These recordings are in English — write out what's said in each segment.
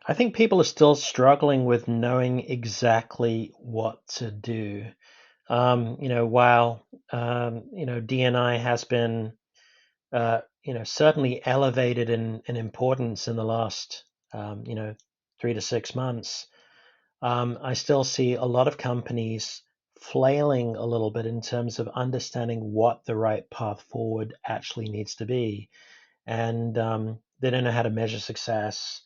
I think people are still struggling with knowing exactly what to do. While DNI has been certainly elevated in importance in the last 3 to 6 months, I still see a lot of companies flailing a little bit in terms of understanding what the right path forward actually needs to be, and they don't know how to measure success.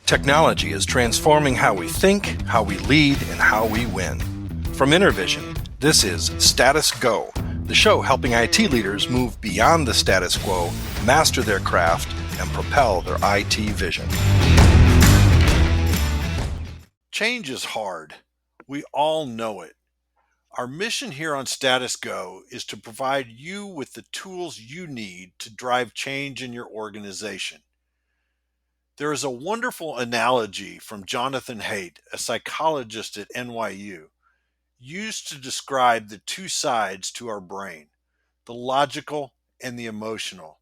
Technology is transforming how we think, how we lead, and how we win. From Intervision, this is Status Go, the show helping IT leaders move beyond the status quo, master their craft, and propel their IT vision. Change is hard. We all know it. Our mission here on Status Go is to provide you with the tools you need to drive change in your organization. There is a wonderful analogy from Jonathan Haidt, a psychologist at NYU, used to describe the two sides to our brain, the logical and the emotional.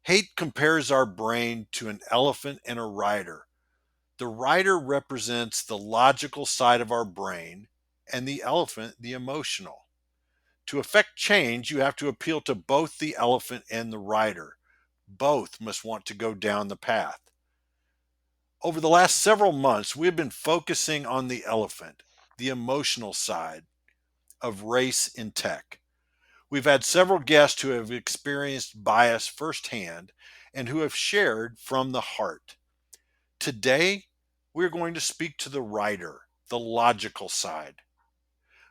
Haidt compares our brain to an elephant and a rider. The rider represents the logical side of our brain, and the elephant, the emotional. To effect change, you have to appeal to both the elephant and the rider. Both must want to go down the path. Over the last several months, we've been focusing on the elephant, the emotional side of race in tech. We've had several guests who have experienced bias firsthand and who have shared from the heart. Today, we're going to speak to the writer, the logical side.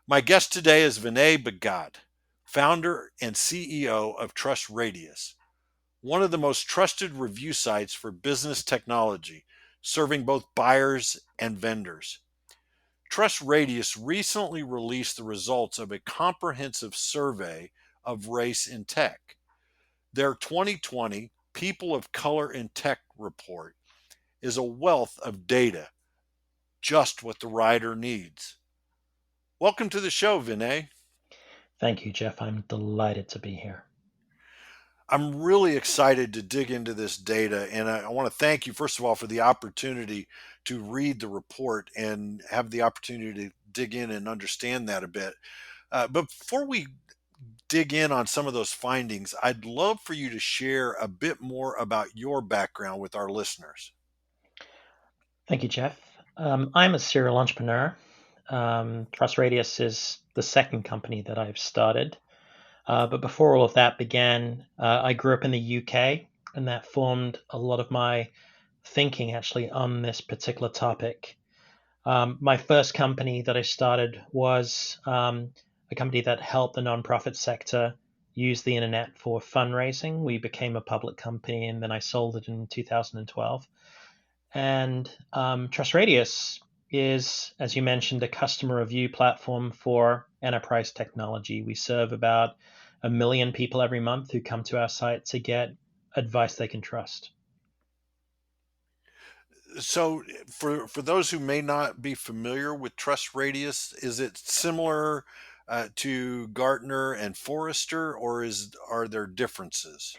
My guest today is Vinay Bhagat, founder and CEO of TrustRadius, one of the most trusted review sites for business technology, serving both buyers and vendors. TrustRadius recently released the results of a comprehensive survey of race in tech. Their 2020 People of Color in Tech report is a wealth of data, just what the writer needs. Welcome to the show, Vinay. Thank you, Jeff. I'm delighted to be here. I'm really excited to dig into this data, and I want to thank you, first of all, for the opportunity to read the report and have the opportunity to dig in and understand that a bit. But before we dig in on some of those findings, I'd love for you to share a bit more about your background with our listeners. Thank you, Jeff. I'm a serial entrepreneur. Trust Radius is the second company that I've started. But before all of that began, I grew up in the UK, and that formed a lot of my thinking actually on this particular topic. My first company that I started was a company that helped the nonprofit sector use the internet for fundraising. We became a public company, and then I sold it in 2012. And Trust Radius is, as you mentioned, a customer review platform for enterprise technology. We serve about 1 million people every month who come to our site to get advice they can trust. So, for those who may not be familiar with Trust Radius, is it similar to Gartner and Forrester, or are there differences?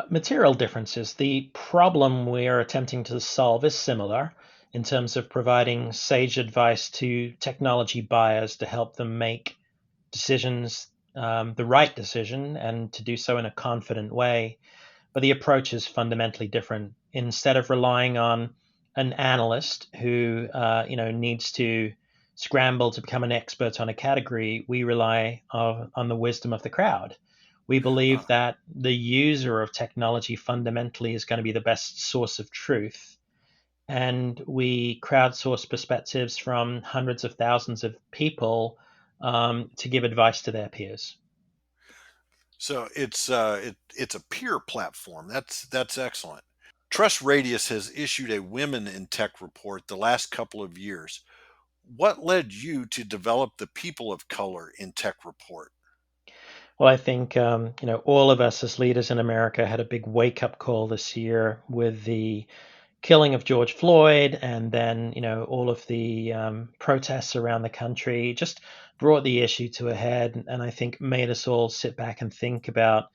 Material differences. The problem we're attempting to solve is similar in terms of providing sage advice to technology buyers to help them make decisions, the right decision, and to do so in a confident way. But the approach is fundamentally different. Instead of relying on an analyst who needs to scramble to become an expert on a category, we rely on the wisdom of the crowd. We Uh, believe that the user of technology fundamentally is going to be the best source of truth. And we crowdsource perspectives from hundreds of thousands of people to give advice to their peers. so it's a peer platform. That's excellent. Trust Radius has issued a Women in Tech report the last couple of years. What led you to develop the People of Color in Tech report? Well, I think all of us as leaders in America had a big wake up call this year with the killing of George Floyd, and then all of the protests around the country just brought the issue to a head, and I think made us all sit back and think about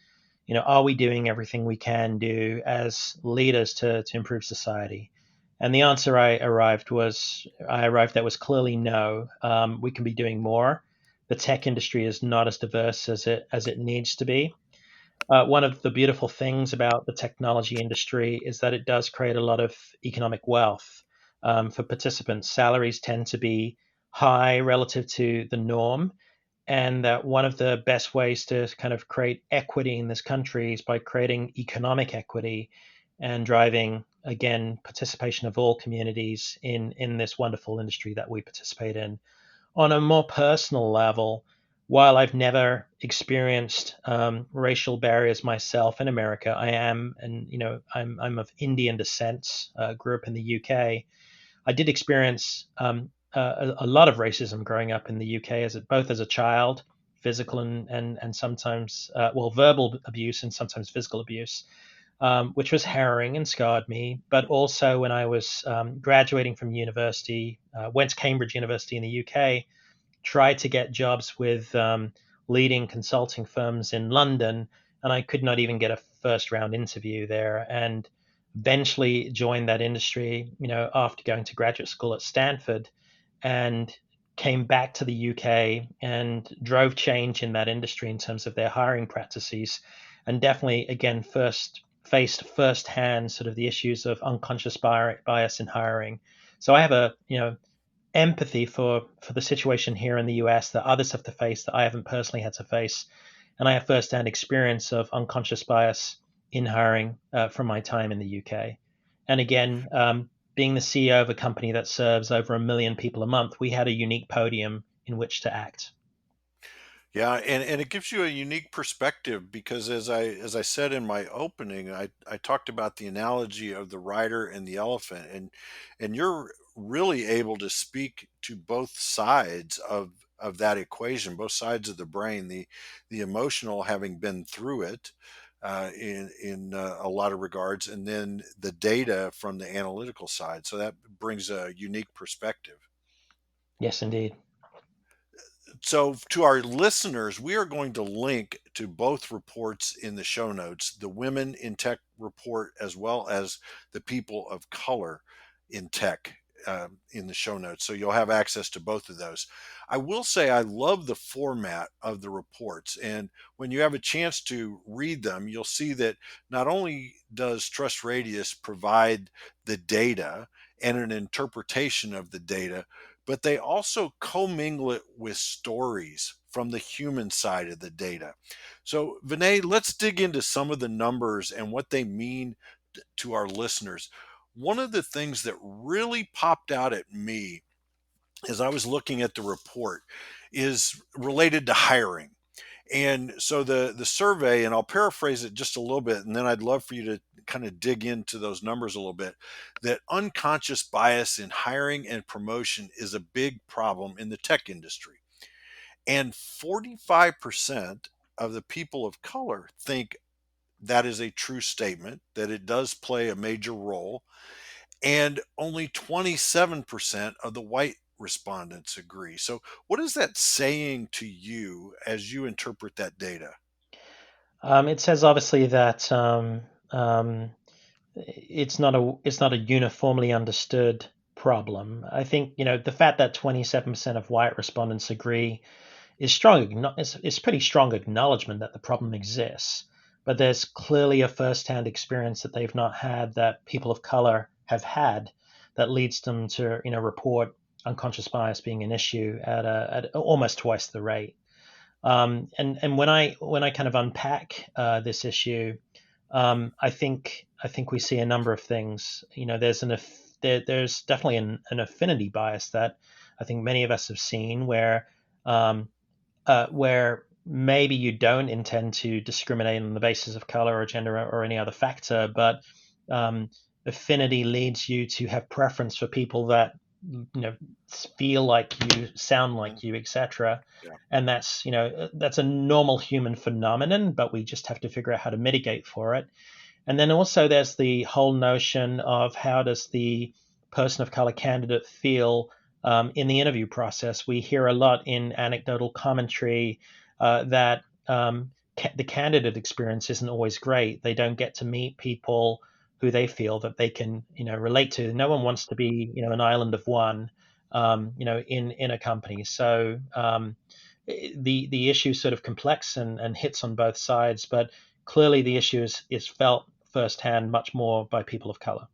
are we doing everything we can do as leaders to improve society? And the answer I arrived at was clearly no. We can be doing more. The tech industry is not as diverse as it needs to be. One of the beautiful things about the technology industry is that it does create a lot of economic wealth for participants. Salaries tend to be high relative to the norm, and that one of the best ways to kind of create equity in this country is by creating economic equity and driving again participation of all communities in this wonderful industry that we participate in. On a more personal level, while I've never experienced racial barriers myself in America, I am, and I'm of Indian descent. Grew up in the UK. I did experience a lot of racism growing up in the UK, both as a child, physical and sometimes verbal abuse and sometimes physical abuse, which was harrowing and scarred me. But also when I was graduating from university, went to Cambridge University in the UK, tried to get jobs with leading consulting firms in London, and I could not even get a first round interview there. And eventually joined that industry, after going to graduate school at Stanford, and came back to the UK and drove change in that industry in terms of their hiring practices, and definitely again first faced firsthand sort of the issues of unconscious bias in hiring. So I have a empathy for the situation here in the US that others have to face that I haven't personally had to face, and I have firsthand experience of unconscious bias in hiring from my time in the UK. And again, being the CEO of a company that serves over 1 million people a month, we had a unique podium in which to act. Yeah, and it gives you a unique perspective because as I said in my opening, I talked about the analogy of the rider and the elephant, and you're really able to speak to both sides of that equation, both sides of the brain, the emotional having been through it in a lot of regards, and then the data from the analytical side. So that brings a unique perspective. Yes, indeed. So to our listeners, we are going to link to both reports in the show notes, the Women in Tech report, as well as the People of Color in Tech in the show notes. So you'll have access to both of those. I will say I love the format of the reports. And when you have a chance to read them, you'll see that not only does Trust Radius provide the data and an interpretation of the data, but they also commingle it with stories from the human side of the data. So, Vinay, let's dig into some of the numbers and what they mean to our listeners. One of the things that really popped out at me as I was looking at the report is related to hiring. And so the survey, and I'll paraphrase it just a little bit, and then I'd love for you to kind of dig into those numbers a little bit. That unconscious bias in hiring and promotion is a big problem in the tech industry. And 45% of the people of color think that is a true statement, that it does play a major role. And only 27% of the white respondents agree. So, what is that saying to you as you interpret that data? It says obviously that it's not a uniformly understood problem. I think the fact that 27% of white respondents agree is strong. It's pretty strong acknowledgement that the problem exists, but there's clearly a first-hand experience that they've not had that people of color have had that leads them to report unconscious bias being an issue at almost twice the rate. And when I kind of unpack this issue, I think we see a number of things. There's definitely an affinity bias that I think many of us have seen, where maybe you don't intend to discriminate on the basis of color or gender or any other factor, but um, affinity leads you to have preference for people that feel like you, sound Mhm. like you, etc. Yeah. And that's a normal human phenomenon, but we just have to figure out how to mitigate for it. And then also there's the whole notion of how does the person of color candidate feel in the interview process. We hear a lot in anecdotal commentary that the candidate experience isn't always great. They don't get to meet people who they feel that they can, relate to. No one wants to be, an island of one, in a company. So the issue is sort of complex and hits on both sides, but clearly the issue is felt firsthand much more by people of color.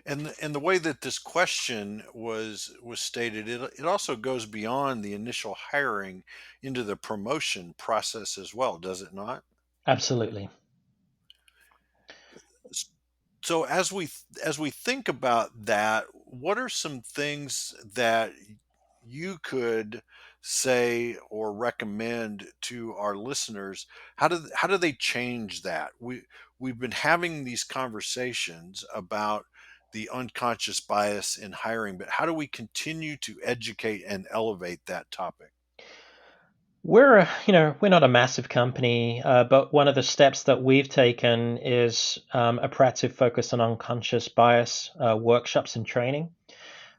And the way that this question was stated, it also goes beyond the initial hiring into the promotion process as well, does it not? Absolutely. So as we think about that, what are some things that you could say or recommend to our listeners? How do they change that? We've been having these conversations about the unconscious bias in hiring, but how do we continue to educate and elevate that topic? We're not a massive company, but one of the steps that we've taken is a proactive focus on unconscious bias workshops and training. Mhm.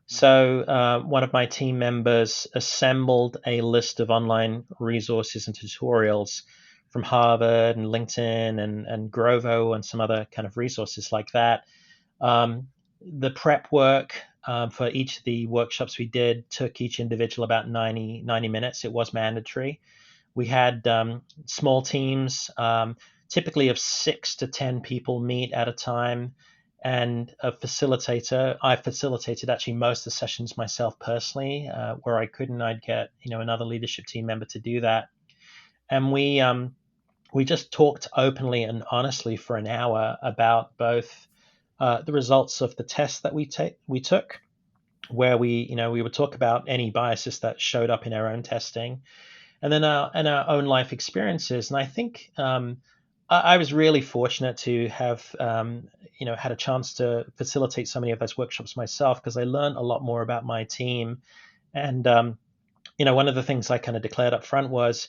So, one of my team members assembled a list of online resources and tutorials from Harvard and LinkedIn and Grovo and some other kind of resources like that. The prep work for each of the workshops we did took each individual about 90 minutes. It was mandatory. We had small teams, typically of 6 to 10 people meet at a time, and a facilitator. I facilitated actually most of the sessions myself personally. Where I couldn't, I'd get another leadership team member to do that, and we just talked openly and honestly for an hour about both the results of the test that we took, where we would talk about any biases that showed up in our own testing, and then our own life experiences. And I think I was really fortunate to have had a chance to facilitate so many of those workshops myself, because I learned a lot more about my team. And one of the things I kind of declared up front was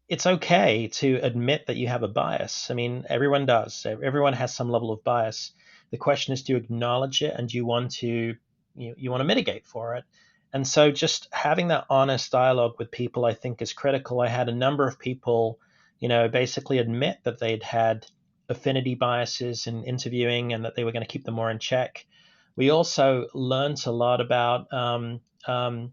it's okay to admit that you have a bias. I mean, everyone does. Everyone has some level of bias. The question is, do you acknowledge it, and do you want to you want to mitigate for it? And so, just having that honest dialogue with people, I think, is critical. I had a number of people, basically admit that they'd had affinity biases in interviewing and that they were going to keep them more in check. We also learned a lot about, the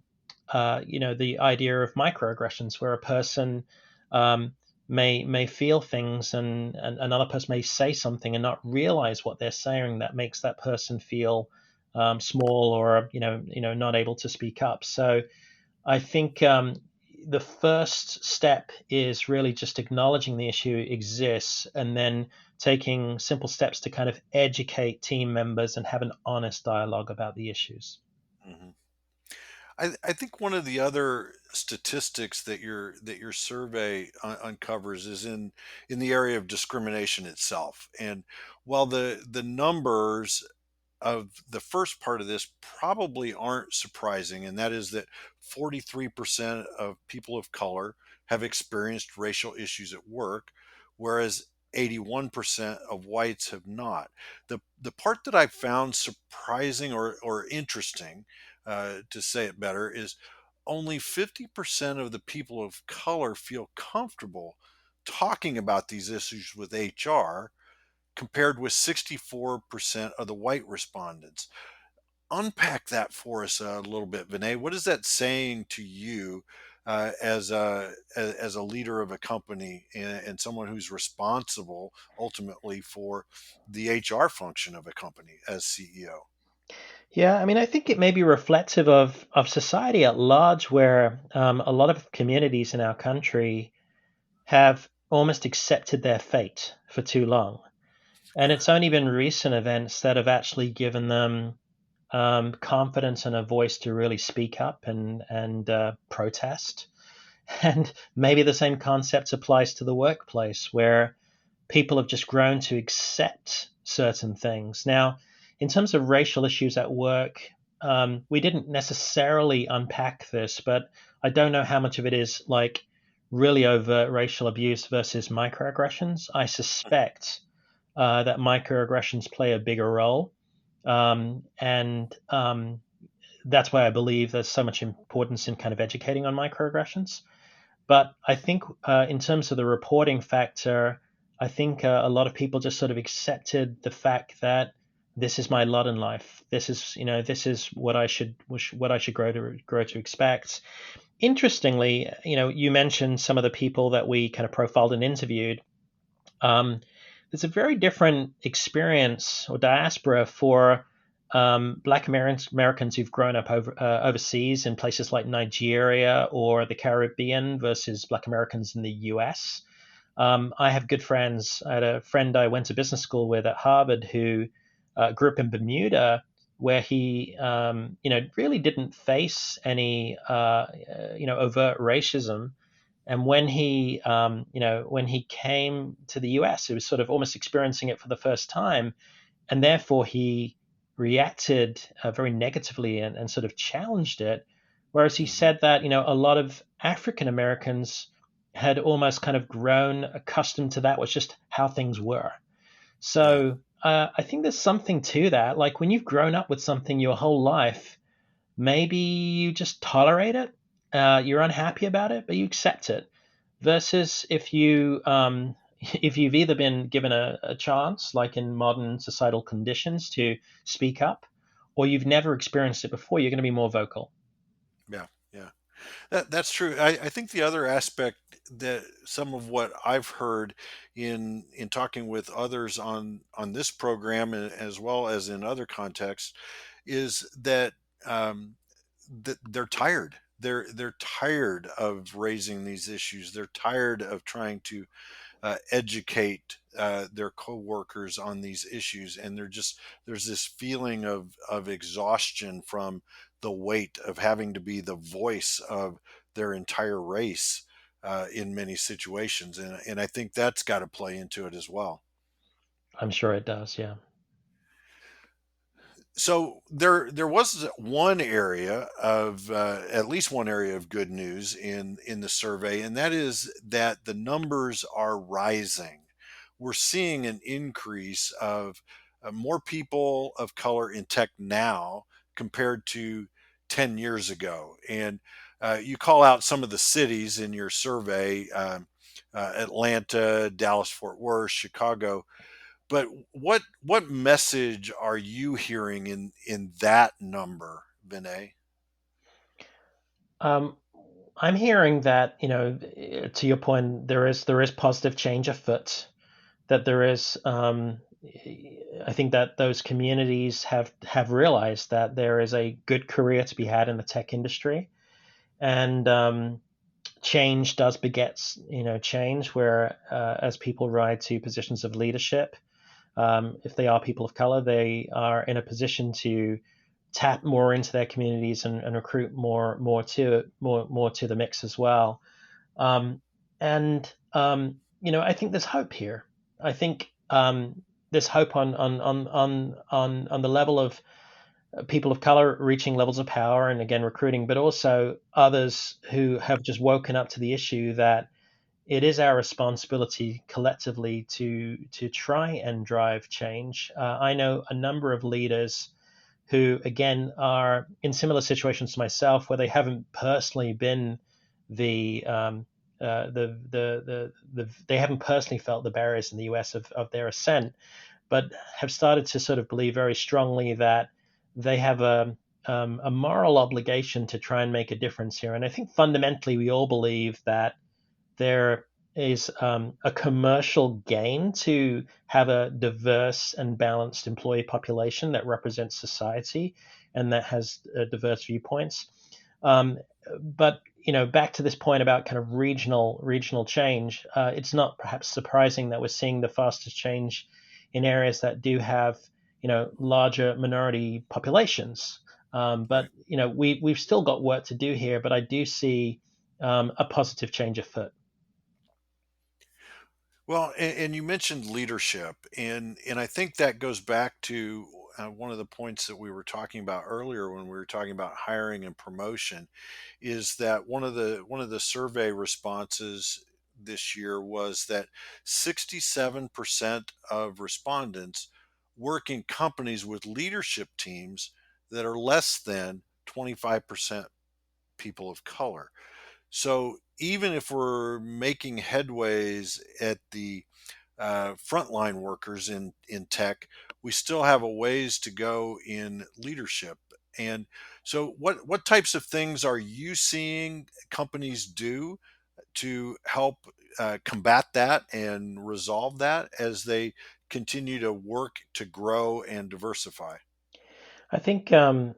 idea of microaggressions, where a person um, may feel things, and another person may say something and not realize what they're saying, that makes that person feel small, or not able to speak up. So I think the first step is really just acknowledging the issue exists, and then taking simple steps to kind of educate team members and have an honest dialogue about the issues. Mhm. I think one of the other statistics that your survey uncovers is in the area of discrimination itself. And while the numbers of the first part of this probably aren't surprising, and that is that 43% of people of color have experienced racial issues at work, whereas 81% of whites have not. The part that I found surprising or interesting, to say it better, is only 50% of the people of color feel comfortable talking about these issues with HR, compared with 64% of the white respondents. Unpack that for us a little bit, Vinay. What is that saying to you as a leader of a company, and someone who's responsible ultimately for the HR function of a company as CEO? Yeah, I mean, I think it may be reflective of society at large, where a lot of communities in our country have almost accepted their fate for too long. And it's only been recent events that have actually given them confidence and a voice to really speak up and protest. And maybe the same concept applies to the workplace, where people have just grown to accept certain things. Now, in terms of racial issues at work, we didn't necessarily unpack this, but I don't know how much of it is like really overt racial abuse versus microaggressions. I suspect that microaggressions play a bigger role. And that's why I believe there's so much importance in kind of educating on microaggressions. But I think in terms of the reporting factor, I think a lot of people just sort of accepted the fact that this is my lot in life. This is, this is what I should grow to expect. Interestingly, you mentioned some of the people that we kind of profiled and interviewed. Um, there's a very different experience or diaspora for Black Americans who've grown up overseas in places like Nigeria or the Caribbean versus Black Americans in the US. I have good friends. I had a friend I went to business school with at Harvard who grew up in Bermuda, where he, really didn't face any, overt racism. And when he came to the US, he was sort of almost experiencing it for the first time, and therefore he reacted very negatively and sort of challenged it. Whereas he Hmm. said that a lot of African Americans had almost kind of grown accustomed to that was just how things were. Yeah. So I think there's something to that. Like when you've grown up with something your whole life, maybe you just tolerate it. You're unhappy about it, but you accept it. Versus if you've either been given a chance, like in modern societal conditions, to speak up, or you've never experienced it before, you're going to be more vocal. Yeah. Yeah. That's true. I think the other aspect that some of what I've heard in talking with others on this program as well as in other contexts is that that they're tired. They're tired of raising these issues. They're tired of trying to educate their coworkers on these issues, and there's this feeling of exhaustion from the weight of having to be the voice of their entire race in many situations, and I think that's got to play into it as well. I'm sure it does. Yeah. So there was one area of at least one area of good news in the survey, and that is that the numbers are rising. We're seeing an increase of more people of color in tech now compared to 10 years ago. And you call out some of the cities in your survey: Atlanta, Dallas, Fort Worth, Chicago. But what message are you hearing in that number, Vinay? Um, I'm hearing that to your point, there is positive change afoot. That there is, I think that those communities have realized that there is a good career to be had in the tech industry, and change does beget change. Where as people ride to positions of leadership, if they are people of color, they are in a position to tap more into their communities and recruit more to the mix as well. Um, and I think there's hope here. I think there's hope on the level of people of color reaching levels of power and again recruiting, but also others who have just woken up to the issue that it is our responsibility collectively to try and drive change. I know a number of leaders who, again, are in similar situations to myself, where they haven't personally been the they haven't personally felt the barriers in the US of their ascent, but have started to sort of believe very strongly that they have a moral obligation to try and make a difference here. And I think fundamentally we all believe that there is a commercial gain to have a diverse and balanced employee population that represents society and that has diverse viewpoints. Um, but back to this point about kind of regional change, it's not perhaps surprising that we're seeing the fastest change in areas that do have larger minority populations. But Right. we've still got work to do here. But I do see a positive change afoot. Well, and you mentioned leadership, and I think that goes back to one of the points that we were talking about earlier when we were talking about hiring and promotion, is that one of the survey responses this year was that 67% of respondents work in companies with leadership teams that are less than 25% people of color. So even if we're making headways at the frontline workers in tech, we still have a ways to go in leadership. And so, what types of things are you seeing companies do to help combat that and resolve that as they continue to work to grow and diversify? I think the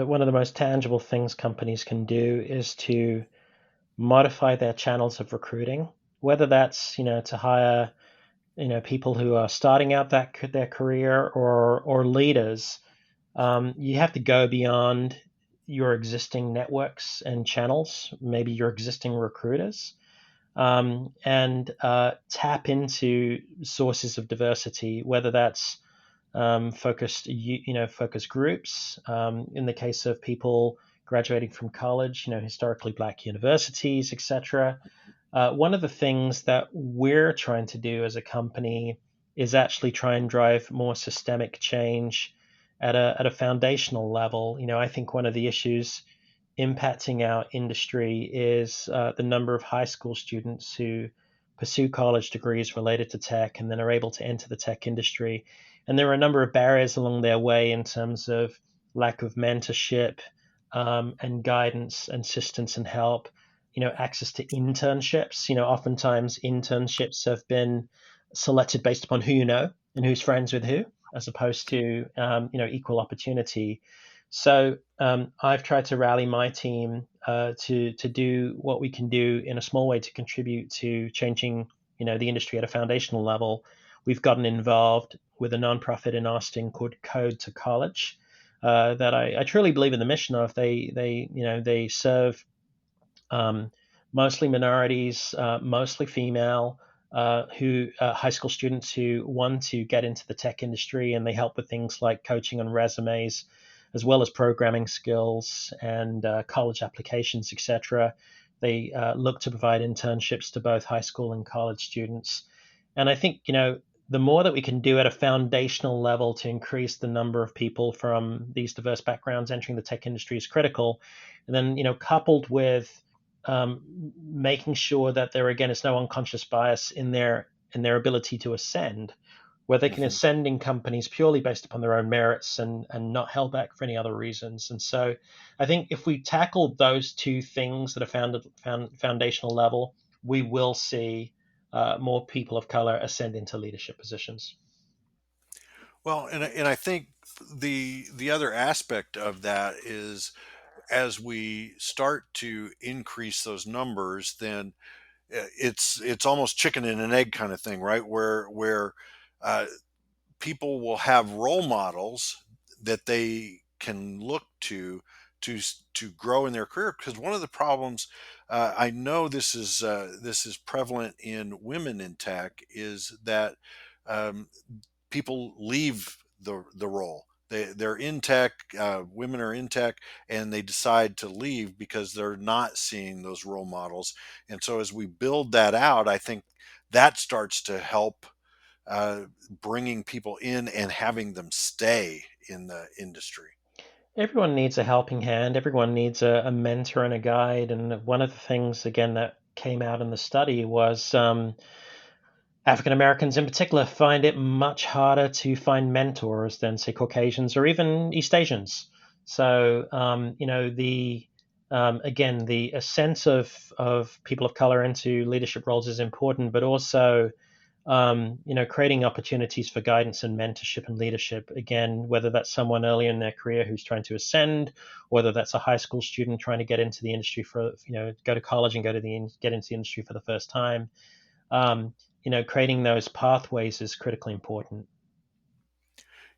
one of the most tangible things companies can do is to modify their channels of recruiting, whether that's to hire people who are starting out their career or leaders. You have to go beyond your existing networks and channels, maybe your existing recruiters, and tap into sources of diversity, whether that's focus groups. In the case of people graduating from college, historically black universities, etc. One of the things that we're trying to do as a company is actually try and drive more systemic change at a foundational level. I think one of the issues impacting our industry is the number of high school students who pursue college degrees related to tech and then are able to enter the tech industry. And there are a number of barriers along their way in terms of lack of mentorship and guidance and assistance and help. Access to internships. Oftentimes internships have been selected based upon who you know and who's friends with who, as opposed to equal opportunity. So I've tried to rally my team to do what we can do in a small way to contribute to changing the industry at a foundational level. We've gotten involved with a nonprofit in Austin called Code to College. That I truly believe in the mission of. They serve um, mostly minorities, mostly female, who high school students who want to get into the tech industry, and they help with things like coaching on resumes, as well as programming skills and college applications, etc. They look to provide internships to both high school and college students, and I think the more that we can do at a foundational level to increase the number of people from these diverse backgrounds entering the tech industry is critical. And then, coupled with making sure that there again is no unconscious bias in their ability to ascend, where they can Hmm. ascend in companies purely based upon their own merits and not held back for any other reasons. And so, I think if we tackle those two things at a foundational level, we will see more people of color ascend into leadership positions. Well, and I think the other aspect of that is as we start to increase those numbers, then it's almost chicken and an egg kind of thing, right? Where uh, people will have role models that they can look to grow in their career. Because one of the problems, I know this is prevalent in women in tech, is that um, people leave the role. They're in tech, women are in tech, and they decide to leave because they're not seeing those role models. And so as we build that out, I think that starts to help uh, bringing people in and having them stay in the industry. Everyone needs a helping hand. Everyone needs a mentor and a guide. And one of the things, again, that came out in the study was African Americans in particular find it much harder to find mentors than, say, Caucasians or even East Asians. So, the again, the a sense of people of color into leadership roles is important, but also creating opportunities for guidance and mentorship and leadership. Again, whether that's someone early in their career who's trying to ascend, whether that's a high school student trying to get into the industry for, go to college and get into the industry for the first time. Creating those pathways is critically important.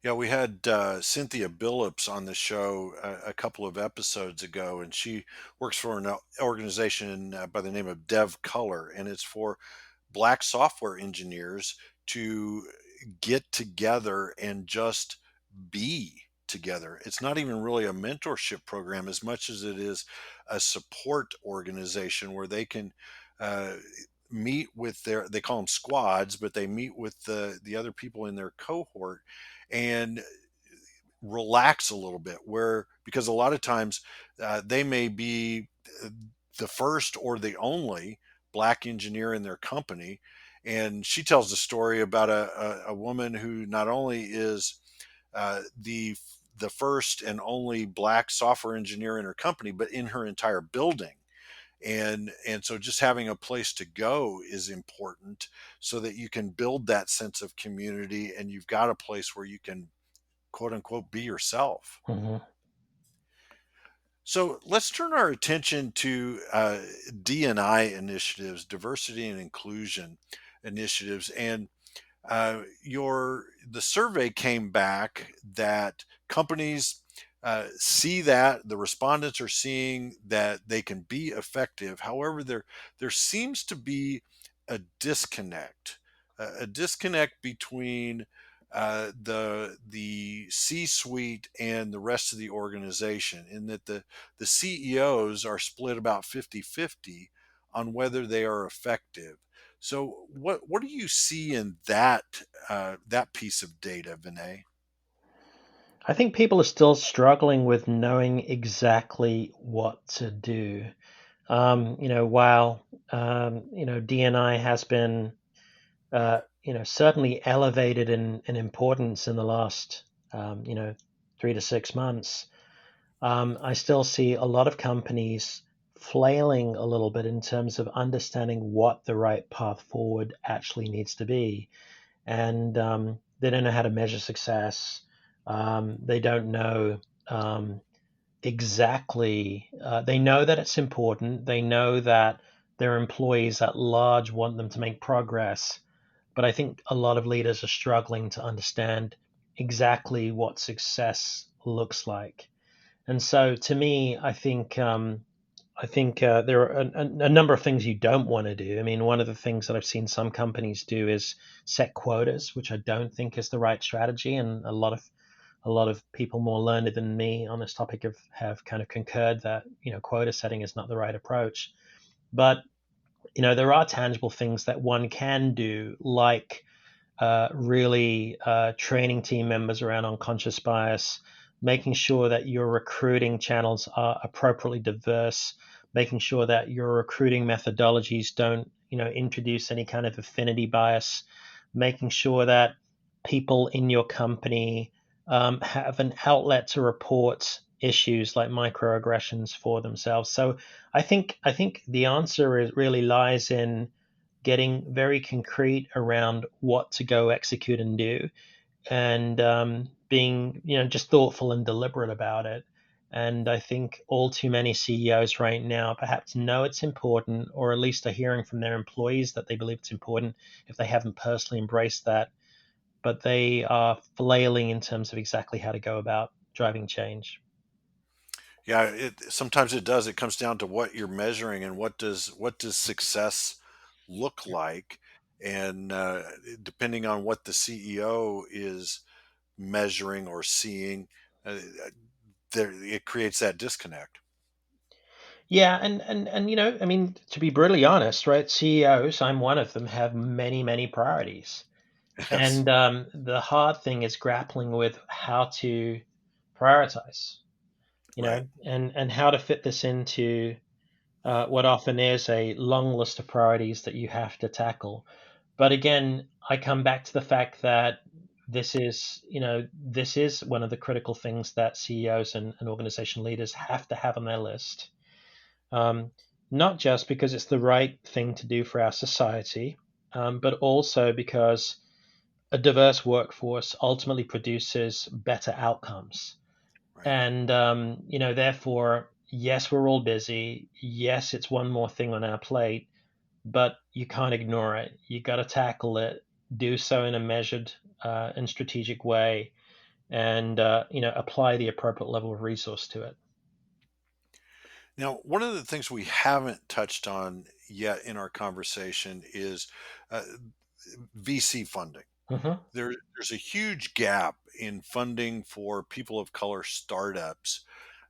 Yeah, we had Cynthia Billups on the show a couple of episodes ago, and she works for an organization by the name of Dev Color, and it's for Black software engineers to get together and just be together. It's not even really a mentorship program as much as it is a support organization where they can uh, meet with they call them squads, but they meet with the other people in their cohort and relax a little bit, where because a lot of times they may be the first or the only black engineer in their company. And she tells the story about a woman who not only is the first and only black software engineer in her company, but in her entire building. And so just having a place to go is important so that you can build that sense of community, and you've got a place where you can quote unquote be yourself. Hmm. So let's turn our attention to D&I initiatives, diversity and inclusion initiatives. And your the survey came back that companies see that the respondents are seeing that they can be effective. However, there seems to be a disconnect between the C-suite and the rest of the organization, in that the CEOs are split about 50-50 on whether they are effective. So what do you see in that piece of data, Vinay? I think people are still struggling with knowing exactly what to do. While DNI has been certainly elevated in importance in the last 3 to 6 months. I still see a lot of companies flailing a little bit in terms of understanding what the right path forward actually needs to be, and they don't know how to measure success. They don't know um, exactly. They know that it's important. They know that their employees at large want them to make progress, but I think a lot of leaders are struggling to understand exactly what success looks like. And so, to me, I think there are a number of things you don't want to do. I mean, one of the things that I've seen some companies do is set quotas, which I don't think is the right strategy. And a lot of people more learned than me on this topic have kind of concurred that quota setting is not the right approach. But there are tangible things that one can do, like really training team members around unconscious bias, making sure that your recruiting channels are appropriately diverse, making sure that your recruiting methodologies don't, introduce any kind of affinity bias, making sure that people in your company have an outlet to report issues like microaggressions for themselves. So I think the answer really lies in getting very concrete around what to go execute and do, and being just thoughtful and deliberate about it. And I think all too many CEOs right now perhaps know it's important, or at least are hearing from their employees that they believe it's important if they haven't personally embraced that, but they are flailing in terms of exactly how to go about driving change. Yeah, sometimes it does. It comes down to what you're measuring and what does success look like, and depending on what the CEO is measuring or seeing, uh, there it creates that disconnect. Yeah, and I mean, to be brutally honest, right? CEOs, I'm one of them, have many, many priorities. Yes, And the hard thing is grappling with how to prioritize, right. and how to fit this into what often is a long list of priorities that you have to tackle. But again, I come back to the fact that this is one of the critical things that CEOs and organization leaders have to have on their list. Um, Not just because it's the right thing to do for our society, but also because a diverse workforce ultimately produces better outcomes. Right. And, therefore, yes, we're all busy. Yes, it's one more thing on our plate, but you can't ignore it. You got to tackle it, do so in a measured and strategic way, and, apply the appropriate level of resource to it. Now, one of the things we haven't touched on yet in our conversation is uh, VC funding. Hmm. There's a huge gap in funding for people of color startups.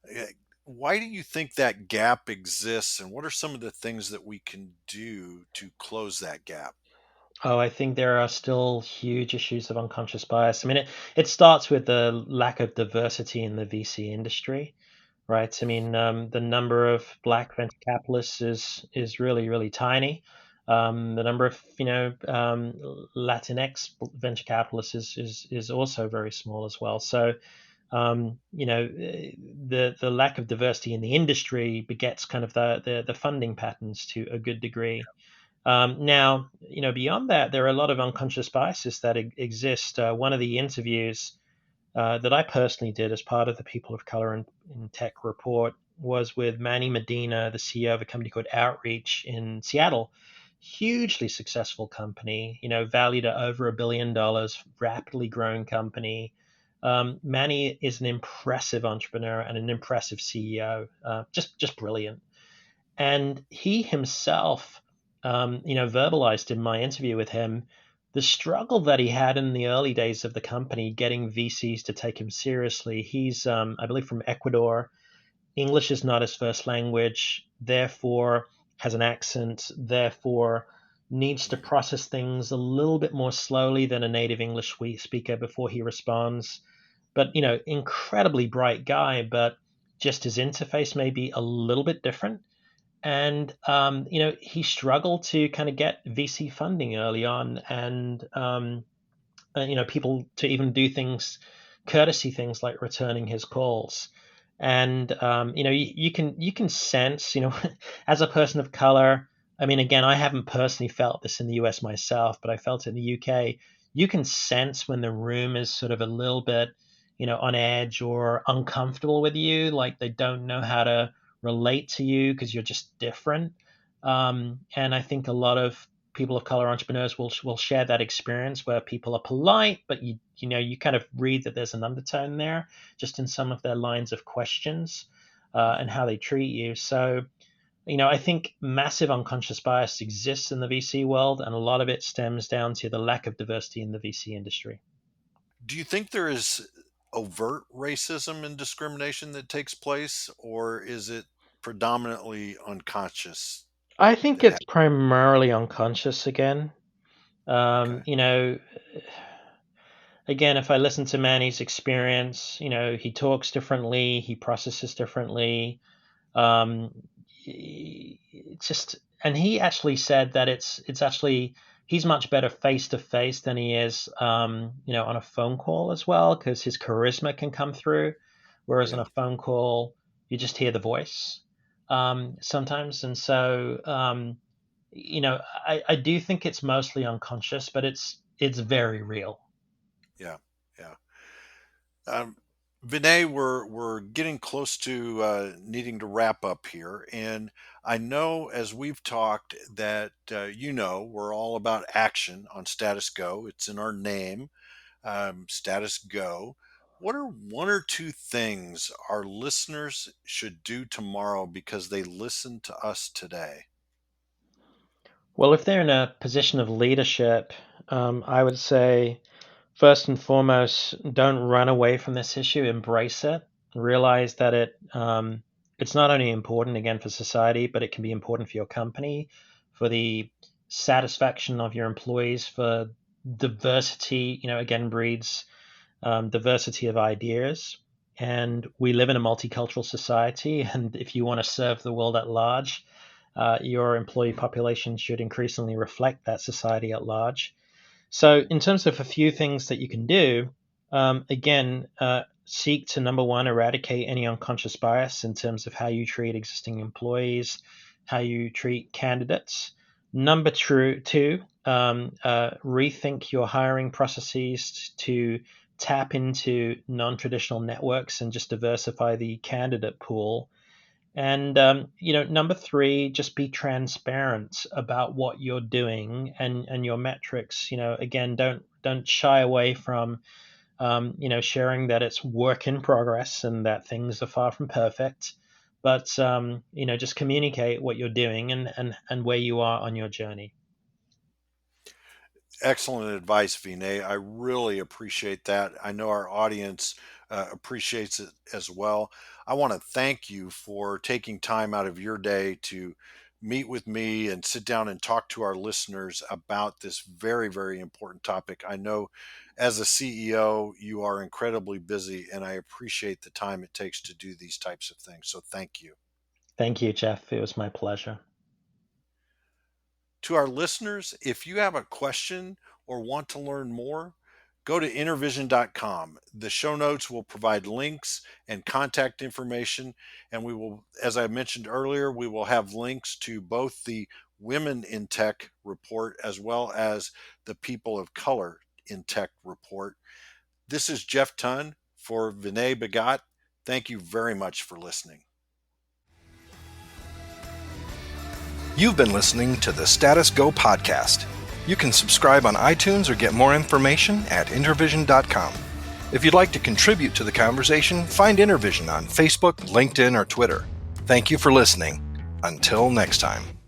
Uh, Why do you think that gap exists, and what are some of the things that we can do to close that gap? Oh, I think there are still huge issues of unconscious bias. I mean, it starts with the lack of diversity in the VC industry, right? I mean, the number of black venture capitalists is really really tiny. The number of Latinx venture capitalists is also very small as well. So the lack of diversity in the industry begets kind of the funding patterns to a good degree. Now, beyond that, there are a lot of unconscious biases that exist. One of the interviews that I personally did as part of the People of Color in Tech report was with Manny Medina, the CEO of a company called Outreach in Seattle. Hugely successful company, valued at over $1 billion, rapidly growing company. Manny is an impressive entrepreneur and an impressive CEO, just brilliant. And he himself, verbalized in my interview with him the struggle that he had in the early days of the company getting VCs to take him seriously. He's, I believe, from Ecuador. English is not his first language, therefore has an accent, therefore needs to process things a little bit more slowly than a native English speaker before he responds. But, incredibly bright guy, but just his interface may be a little bit different. And he struggled to kind of get VC funding early on, and people to even do things, courtesy things like returning his calls. And you can sense, as a person of color. I mean, again, I haven't personally felt this in the US myself, but I felt it in the UK. You can sense when the room is sort of a little bit, on edge or uncomfortable with you, like they don't know how to relate to you because you're just different. And I think a lot of people of color entrepreneurs will share that experience where people are polite, but you kind of read that there's an undertone there, just in some of their lines of questions and how they treat you. So I think massive unconscious bias exists in the VC world, and a lot of it stems down to the lack of diversity in the VC industry. Do you think there is overt racism and discrimination that takes place, or is it predominantly unconscious I think that it's primarily unconscious again. okay? Again, if I listen to Manny's experience, he talks differently, he processes differently. Um, it's just, and he actually said that it's actually he's much better face to face than he is, on a phone call as well, because his charisma can come through, whereas on Yeah. a phone call you just hear the voice sometimes. And so, I do think it's mostly unconscious, but it's very real. Yeah. Yeah. Um, Vinay, we're getting close to needing to wrap up here, and I know as we've talked that we're all about action on Status Go. It's in our name, Status Go. What are one or two things our listeners should do tomorrow because they listened to us today? Well, if they're in a position of leadership, I would say first and foremost, don't run away from this issue. Embrace it. Realize that it's not only important again for society, but it can be important for your company, for the satisfaction of your employees, for diversity. Again, breeds diversity of ideas. And we live in a multicultural society. And if you want to serve the world at large, your employee population should increasingly reflect that society at large. So, in terms of a few things that you can do, again, seek to number one, eradicate any unconscious bias in terms of how you treat existing employees, how you treat candidates. Number two, rethink your hiring processes to tap into non traditional networks and just diversify the candidate pool. And number three, just be transparent about what you're doing and your metrics. Again, don't shy away from sharing that it's work in progress and that things are far from perfect. But just communicate what you're doing and where you are on your journey. Excellent advice, Vinay. I really appreciate that. I know our audience appreciates it as well. I want to thank you for taking time out of your day to meet with me and sit down and talk to our listeners about this very, very important topic. I know as a CEO, you are incredibly busy, and I appreciate the time it takes to do these types of things. So thank you. Thank you, Jeff. It was my pleasure. To our listeners, if you have a question or want to learn more, go to intervision.com. The show notes will provide links and contact information. And we will, as I mentioned earlier, we will have links to both the Women in Tech report as well as the People of Color in Tech report. This is Jeff Tunn for Vinay Bhagat. Thank you very much for listening. You've been listening to the Status Go podcast. You can subscribe on iTunes or get more information at intervision.com. If you'd like to contribute to the conversation, find Intervision on Facebook, LinkedIn, or Twitter. Thank you for listening. Until next time.